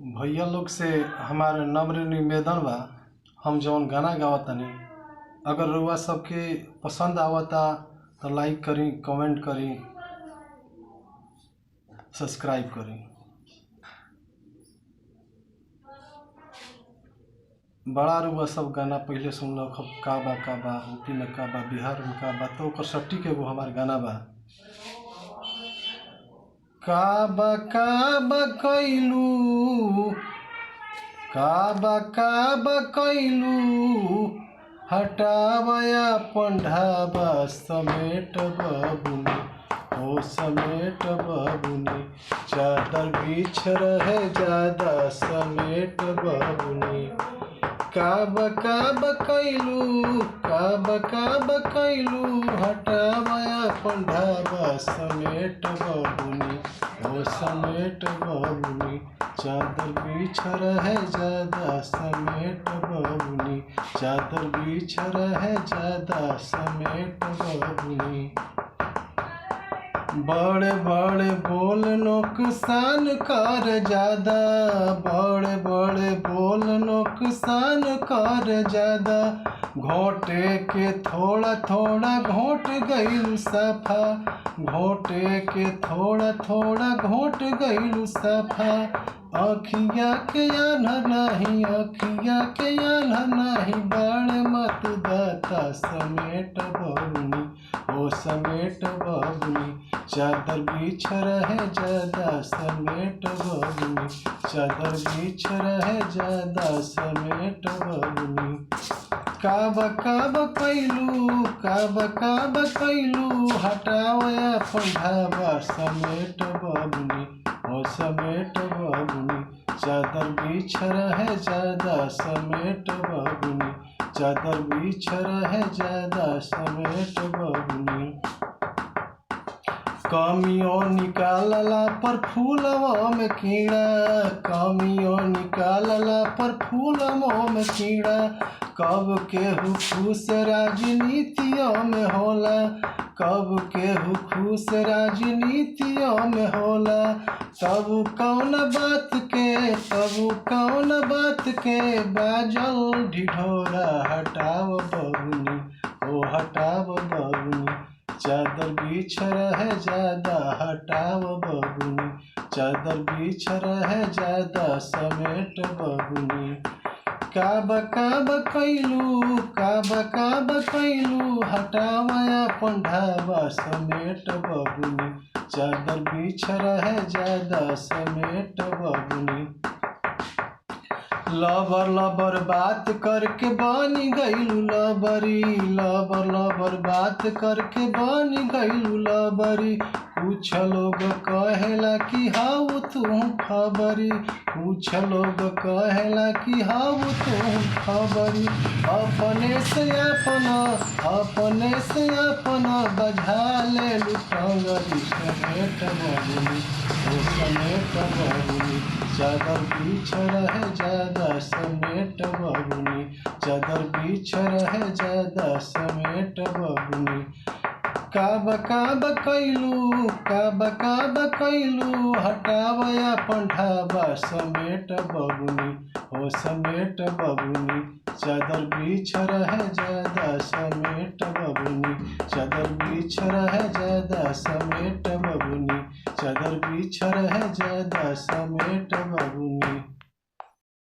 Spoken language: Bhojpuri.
भैया लोग से हमारे नम्र निवेदन बा, हम जौन गाना गावतानी अगर रउआ सबके पसंद आवता तो लाइक करी, कमेंट करी, सब्सक्राइब करी। बड़ा रउआ सब गाना पहले सुनल का बा यूपी में का बा, बिहार में का बा, तो ओकर सटीक एगो हमार गाना बा। का बा कैलू, का बा कैलू, हटावया पंढाबा समेट बबुनी, ओ समेट बबुनी, चादर बिछ रहे ज्यादा समेट बबुनी। का बा कैलू, का बा कैलू, हटावया पंढाबा समेट बबुनी, ओ समेट बबुनी, चादर बिछ रहे ज्यादा समेट बबुनी, चादर बिछ रहे ज्यादा समेट बबुनी। बड़े बड़े बोल नुकसान कर ज्यादा, बड़े बड़े बोल नुकसान कर ज्यादा, घोटे के थोड़ा थोड़ा घोट गइल सफा, घोटे के थोड़ा थोड़ा घोट गइल सफा। अखिया के आन्हर नहीं, अखिया के आन्हर नहीं, बड़ मत दाता समेट बबुनी, ओ समेट बबुनी, चादर बिछ रहे ज्यादा समेट बबुनी, चादर बिछ रहे ज्यादा समेट बबुनी। का बा कैलू, का बा कैलू, हटावया पंढाबा समेट बबुनी, ओ समेट बबुनी, चादर बिछ रहे ज्यादा समेट बबुनी, चादर बिछ रहे ज्यादा समेट बबुनी। कमियों निकालला पर फूलवा में कीड़ा, कमियों निकालला पर फूलवा में कीड़ा, कब केहू खुश राजनीतियों में होला, कब केहू खुश राजनीतियों में होला। तब कौन बात के, तब कौन बात के बाजल ढिढोरा, हटाव बबुनी, ओ हटाव बबुनी, चादर बिछ रहे ज्यादा हटाव बबुनी, चादर बिछ रहे ज्यादा समेट बबुनी। का बा कैलू, का बा कैलू, हटावया पंढाबा समेट बबुनी, चादर बिछ रहे ज्यादा समेट बबुनी। लबर लबर बात करके बनी गइलू लबरी, लबर लबर बात करके बनी गइलू लबरी। कुछ लोग कहेला कि हाउ तू खबरी, कुछ लोग कहेला कि हाउ तू खबरी। अपने से अपना बजा ले टंगरी, समेट बबुनी, ओ समेट बबुनी, चादर बिछ रहे ज्यादा समेट बबुनी, चादर बिछ रहे ज्यादा समेट बबुनी। का बा कैलू, का बा कैलू, हटावया पंढाबा समेट बबुनी, ओ समेट बबुनी, चादर बिछ रहे ज्यादा समेट बबुनी, चादर बिछ रहे ज्यादा समेट बबुनी, चादर बिछ रहे ज्यादा समेट बबुनी।